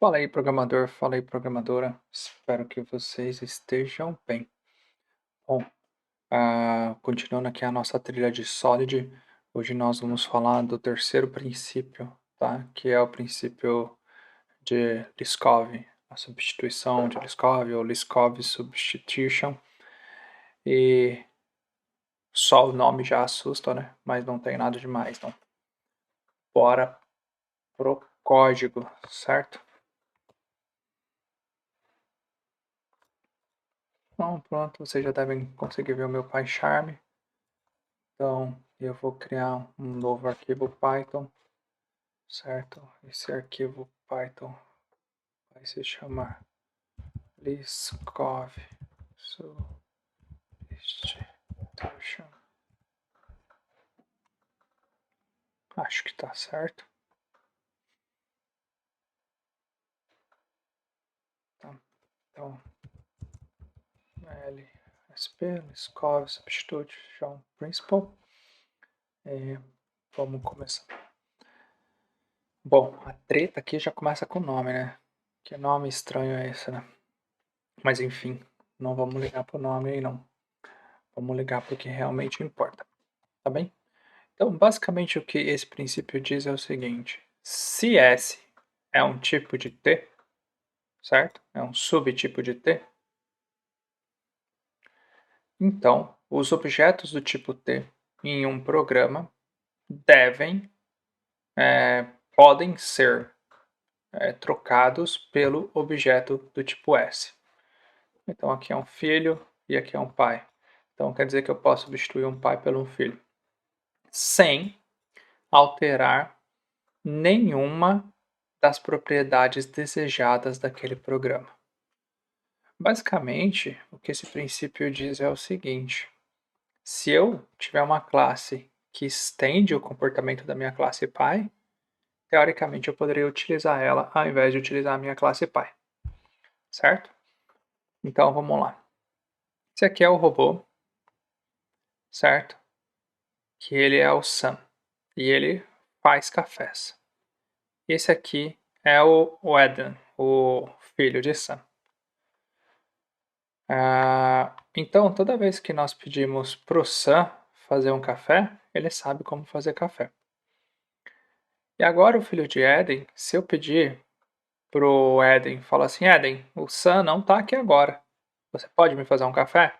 Fala aí, programador, fala aí, programadora. Espero que vocês estejam bem. Bom, continuando aqui a nossa trilha de Solid, hoje nós vamos falar do terceiro princípio, tá? Que é o princípio de Liskov, a substituição de Liskov ou Liskov substitution. E só o nome já assusta, né? Mas não tem nada demais, não. Bora pro código, certo? Então, pronto, vocês já devem conseguir ver o meu PyCharm. Então, eu vou criar um novo arquivo Python, certo? Esse arquivo Python vai se chamar Liskov substitution. Acho que está certo. Tá. Então, LSP, Liskov substitution principal. E vamos começar. Bom, a treta aqui já começa com o nome, né? Que nome estranho é esse, né? Mas enfim, não vamos ligar pro nome aí não. Vamos ligar para o que realmente importa, tá bem? Então, basicamente o que esse princípio diz é o seguinte: se S é um tipo de T, certo? É um subtipo de T, então os objetos do tipo T em um programa podem ser trocados pelo objeto do tipo S. Então aqui é um filho e aqui é um pai. Então quer dizer que eu posso substituir um pai pelo um filho sem alterar nenhuma das propriedades desejadas daquele programa. Basicamente, o que esse princípio diz é o seguinte: se eu tiver uma classe que estende o comportamento da minha classe pai, teoricamente eu poderia utilizar ela ao invés de utilizar a minha classe pai, certo? Então vamos lá. Esse aqui é o robô, certo? Que ele é o Sam e ele faz cafés. Esse aqui é o Eden, o filho de Sam. Então, toda vez que nós pedimos para o Sam fazer um café, ele sabe como fazer café. E agora o filho de Eden, se eu pedir para o Eden, falar assim, Eden, o Sam não está aqui agora, você pode me fazer um café?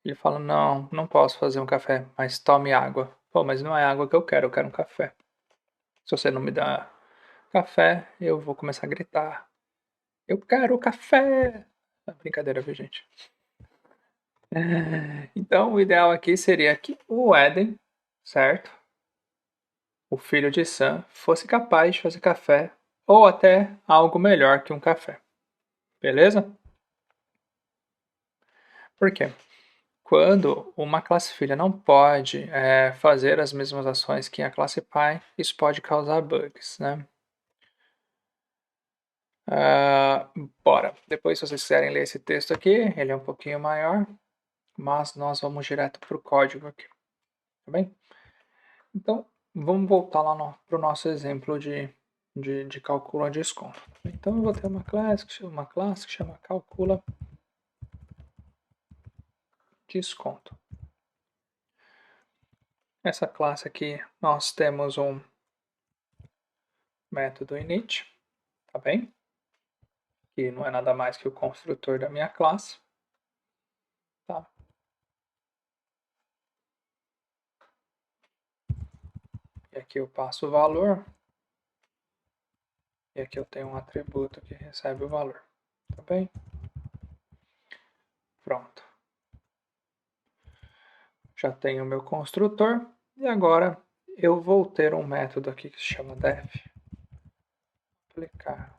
Ele fala, não, não posso fazer um café, mas tome água. Pô, mas não é água que eu quero um café. Se você não me dá café, eu vou começar a gritar. Eu quero café! É brincadeira, viu, gente? Então, o ideal aqui seria que o Eden, certo? O filho de Sam, fosse capaz de fazer café ou até algo melhor que um café. Beleza? Por quê? Quando uma classe filha não pode fazer as mesmas ações que a classe pai, isso pode causar bugs, né? Bora. Depois, se vocês quiserem ler esse texto aqui, ele é um pouquinho maior, mas nós vamos direto para o código aqui, tá bem? Então, vamos voltar lá para o nosso exemplo de calcula desconto. Então, eu vou ter uma classe que chama calcula desconto. Essa classe aqui, nós temos um método init, tá bem? Que não é nada mais que o construtor da minha classe, tá? E aqui eu passo o valor, e aqui eu tenho um atributo que recebe o valor, tá bem? Pronto. Já tenho o meu construtor, e agora eu vou ter um método aqui que se chama def. Aplicar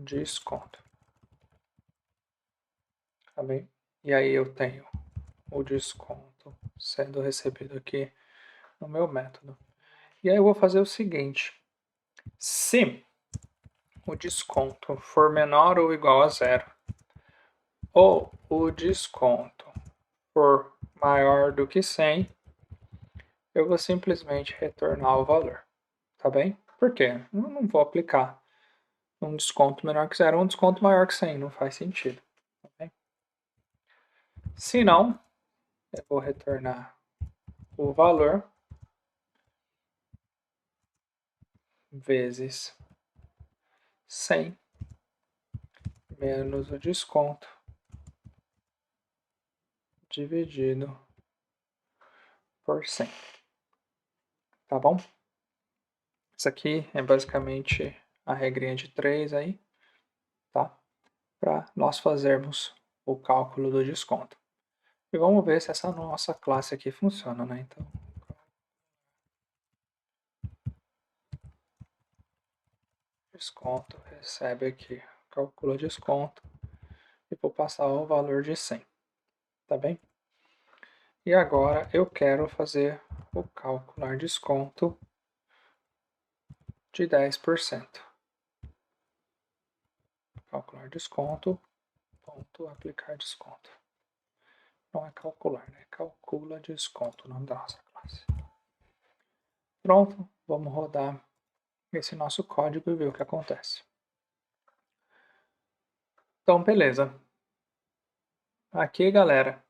desconto, tá bem? E aí eu tenho o desconto sendo recebido aqui no meu método. E aí eu vou fazer o seguinte: se o desconto for menor ou igual a zero, ou o desconto for maior do que 100, eu vou simplesmente retornar o valor, tá bem? Por quê? Eu não vou aplicar um desconto menor que 0 ou um desconto maior que 100, não faz sentido. Tá bem? Se não, eu vou retornar o valor vezes 100 menos o desconto dividido por 100. Tá bom? Isso aqui é basicamente a regrinha de 3 aí, tá? Para nós fazermos o cálculo do desconto. E vamos ver se essa nossa classe aqui funciona, né? Então, desconto, recebe aqui, calcula desconto e vou passar o valor de 100, tá bem? E agora eu quero fazer o calcular desconto de 10%. Calcular desconto, ponto, aplicar desconto. Não é calcular, né? Calcula desconto, o nome da nossa classe. Pronto, vamos rodar esse nosso código e ver o que acontece. Então, beleza. Aqui, galera,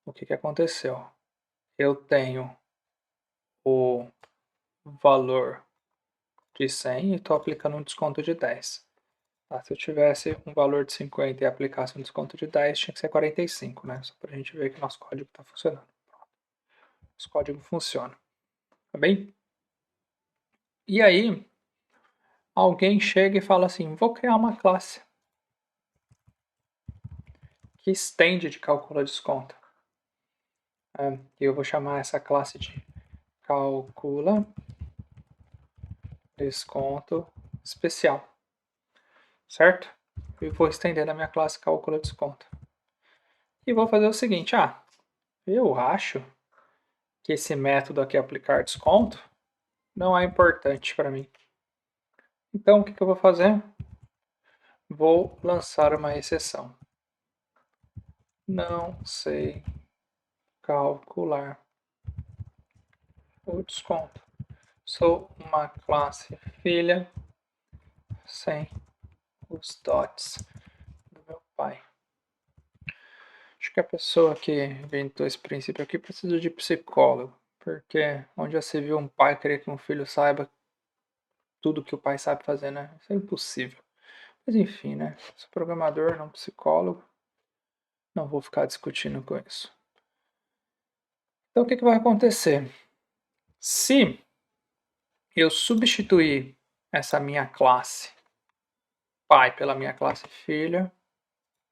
o que aconteceu? Eu tenho o valor de 100 e estou aplicando um desconto de 10. Tá? Se eu tivesse um valor de 50 e aplicasse um desconto de 10, tinha que ser 45, né? Só para a gente ver que nosso código está funcionando. Nosso código funciona. Tá bem? E aí, alguém chega e fala assim, vou criar uma classe que estende de calcula desconto. E eu vou chamar essa classe de calcula desconto especial, certo? E vou estender na minha classe calcula desconto. E vou fazer o seguinte, eu acho que esse método aqui, aplicar desconto, não é importante para mim. Então, o que eu vou fazer? Vou lançar uma exceção. Não sei calcular o desconto. Sou uma classe filha sem os dots do meu pai. Acho que a pessoa que inventou esse princípio aqui precisa de psicólogo, porque onde já se viu um pai querer que um filho saiba tudo que o pai sabe fazer, né? Isso é impossível. Mas enfim, né? Sou programador, não psicólogo. Não vou ficar discutindo com isso. Então o que vai acontecer? Se eu substituir essa minha classe pai pela minha classe filha,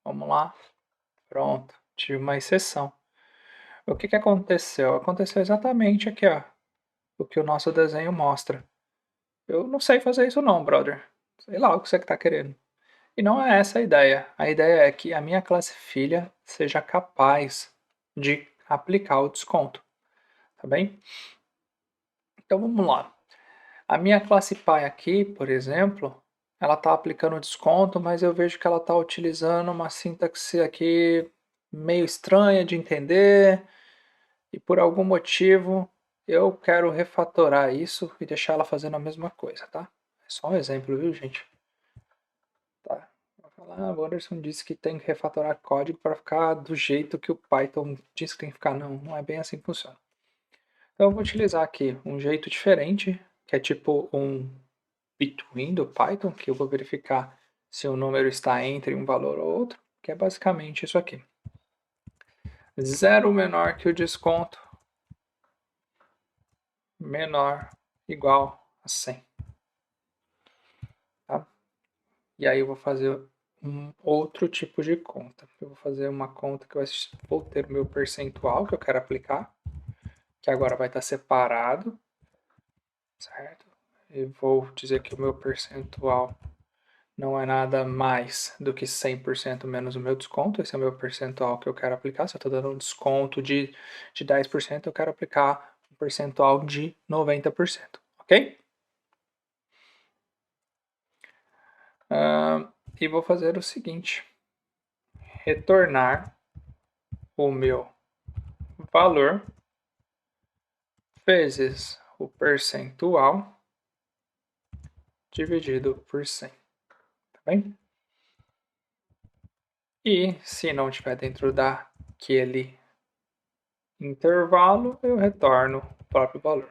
vamos lá, pronto, tive uma exceção. O que aconteceu? Aconteceu exatamente aqui, ó, o que o nosso desenho mostra. Eu não sei fazer isso não, brother. Sei lá o que você está querendo. E não é essa a ideia. A ideia é que a minha classe filha seja capaz de aplicar o desconto. Tá bem? Então vamos lá. A minha classe pai aqui, por exemplo, ela está aplicando desconto, mas eu vejo que ela está utilizando uma sintaxe aqui meio estranha de entender e por algum motivo eu quero refatorar isso e deixar ela fazendo a mesma coisa, tá? É só um exemplo, viu, gente? Tá. Vou falar, o Anderson disse que tem que refatorar código para ficar do jeito que o Python diz que tem que ficar. Não, não é bem assim que funciona. Então eu vou utilizar aqui um jeito diferente, que é tipo um between do Python, que eu vou verificar se o número está entre um valor ou outro, que é basicamente isso aqui. 0 menor que o desconto, menor igual a 100. Tá? E aí eu vou fazer um outro tipo de conta. Eu vou fazer uma conta que vou ter o meu percentual que eu quero aplicar, que agora vai estar separado, certo? E vou dizer que o meu percentual não é nada mais do que 100% menos o meu desconto. Esse é o meu percentual que eu quero aplicar. Se eu estou dando um desconto de 10%, eu quero aplicar um percentual de 90%, ok? E vou fazer o seguinte: retornar o meu valor vezes o percentual dividido por 100, tá bem? E se não estiver dentro daquele intervalo, eu retorno o próprio valor.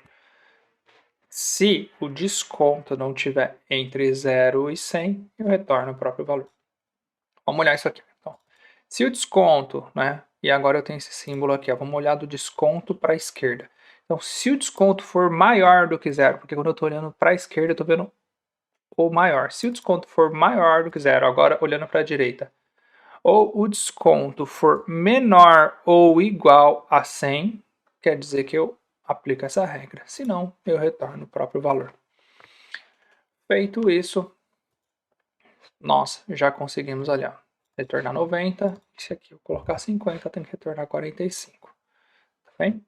Se o desconto não estiver entre 0 e 100, eu retorno o próprio valor. Vamos olhar isso aqui. Então, se o desconto, né? E agora eu tenho esse símbolo aqui, ó, vamos olhar do desconto para a esquerda. Então, se o desconto for maior do que zero, porque quando eu estou olhando para a esquerda, eu estou vendo o maior. Se o desconto for maior do que zero, agora olhando para a direita, ou o desconto for menor ou igual a 100, quer dizer que eu aplico essa regra. Se não, eu retorno o próprio valor. Feito isso, nós já conseguimos olhar. Retornar 90, se aqui eu colocar 50, tem que retornar 45. Tá bem?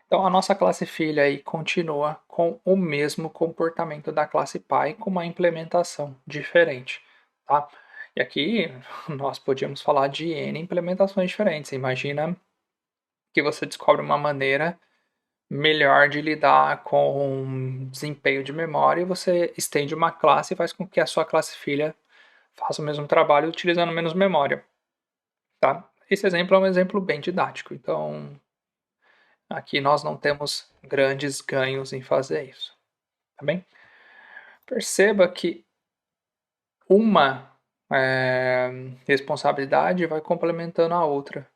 Então a nossa classe filha aí continua com o mesmo comportamento da classe pai, com uma implementação diferente. Tá? E aqui nós podíamos falar de N implementações diferentes. Imagina que você descobre uma maneira melhor de lidar com desempenho de memória e você estende uma classe e faz com que a sua classe filha faça o mesmo trabalho utilizando menos memória. Tá? Esse exemplo é um exemplo bem didático, então aqui nós não temos grandes ganhos em fazer isso. Tá bem? Perceba que uma responsabilidade vai complementando a outra,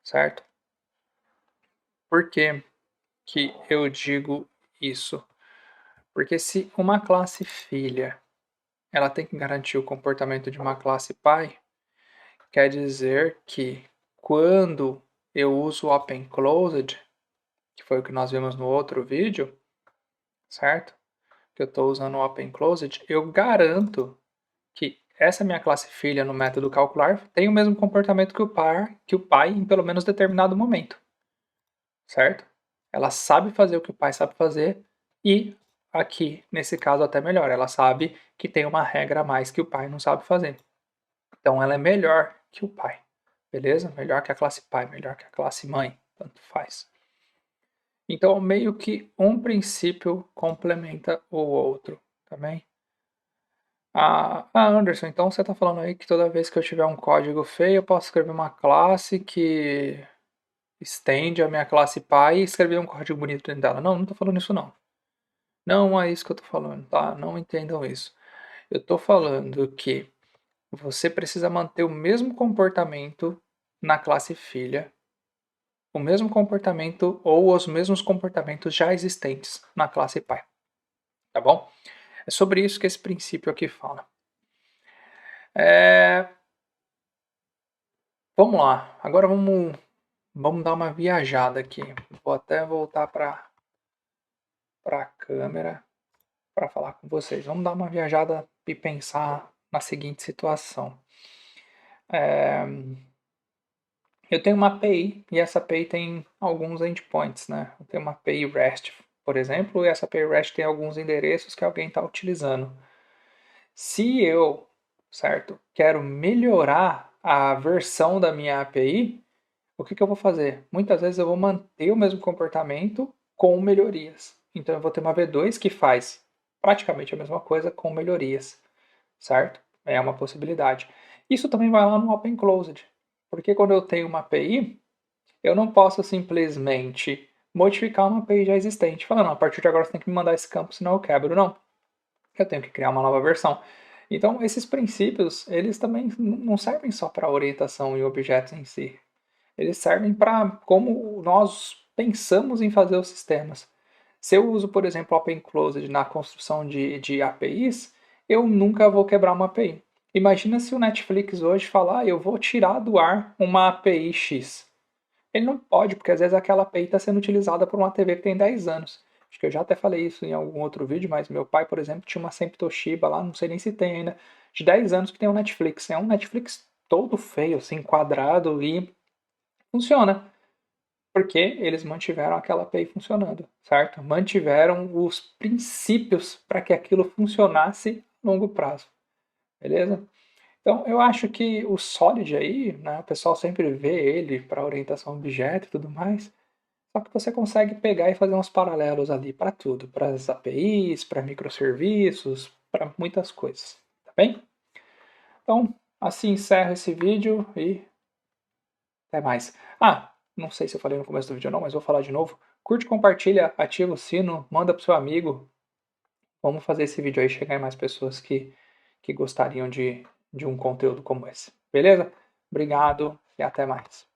certo? Por que que eu digo isso? Porque se uma classe filha ela tem que garantir o comportamento de uma classe pai, quer dizer que quando eu uso o open closed, que foi o que nós vimos no outro vídeo, certo? Que eu estou usando o open closed, eu garanto que essa minha classe filha no método calcular tem o mesmo comportamento que o pai em pelo menos determinado momento, certo? Ela sabe fazer o que o pai sabe fazer e aqui, nesse caso, até melhor, ela sabe que tem uma regra a mais que o pai não sabe fazer. Então ela é melhor que o pai, beleza? Melhor que a classe pai, melhor que a classe mãe, tanto faz. Então, meio que um princípio complementa o outro, também. Anderson, então você está falando aí que toda vez que eu tiver um código feio, eu posso escrever uma classe que estende a minha classe pai e escrever um código bonito dentro dela. Não, não estou falando isso não. Não é isso que eu estou falando, tá? Não entendam isso. Eu estou falando que você precisa manter o mesmo comportamento na classe filha, o mesmo comportamento ou os mesmos comportamentos já existentes na classe pai, tá bom? É sobre isso que esse princípio aqui fala. Vamos lá, agora vamos dar uma viajada aqui. Vou até voltar para a câmera para falar com vocês. Vamos dar uma viajada e pensar na seguinte situação. Eu tenho uma API e essa API tem alguns endpoints, né? Eu tenho uma API REST, por exemplo, e essa API REST tem alguns endereços que alguém está utilizando. Se eu, certo, quero melhorar a versão da minha API, o que eu vou fazer? Muitas vezes eu vou manter o mesmo comportamento com melhorias. Então eu vou ter uma V2 que faz praticamente a mesma coisa com melhorias, certo? É uma possibilidade. Isso também vai lá no Open Closed, porque quando eu tenho uma API, eu não posso simplesmente modificar uma API já existente, falando, a partir de agora você tem que me mandar esse campo, senão eu quebro. Não, eu tenho que criar uma nova versão. Então, esses princípios, eles também não servem só para orientação em objetos em si. Eles servem para como nós pensamos em fazer os sistemas. Se eu uso, por exemplo, Open Closed na construção de APIs, eu nunca vou quebrar uma API. Imagina se o Netflix hoje falar, eu vou tirar do ar uma API X. Ele não pode, porque às vezes aquela API está sendo utilizada por uma TV que tem 10 anos. Acho que eu já até falei isso em algum outro vídeo, mas meu pai, por exemplo, tinha uma sempre Toshiba lá, não sei nem se tem ainda, de 10 anos que tem um Netflix. É um Netflix todo feio, assim, quadrado e funciona. Porque eles mantiveram aquela API funcionando, certo? Mantiveram os princípios para que aquilo funcionasse a longo prazo, beleza? Então, eu acho que o Solid aí, né, o pessoal sempre vê ele para orientação a objeto e tudo mais, só que você consegue pegar e fazer uns paralelos ali para tudo, para as APIs, para microserviços, para muitas coisas, tá bem? Então, assim encerro esse vídeo e até mais. Ah, não sei se eu falei no começo do vídeo ou não, mas vou falar de novo. Curte, compartilha, ativa o sino, manda pro seu amigo. Vamos fazer esse vídeo aí chegar em mais pessoas que gostariam de um conteúdo como esse. Beleza? Obrigado e até mais.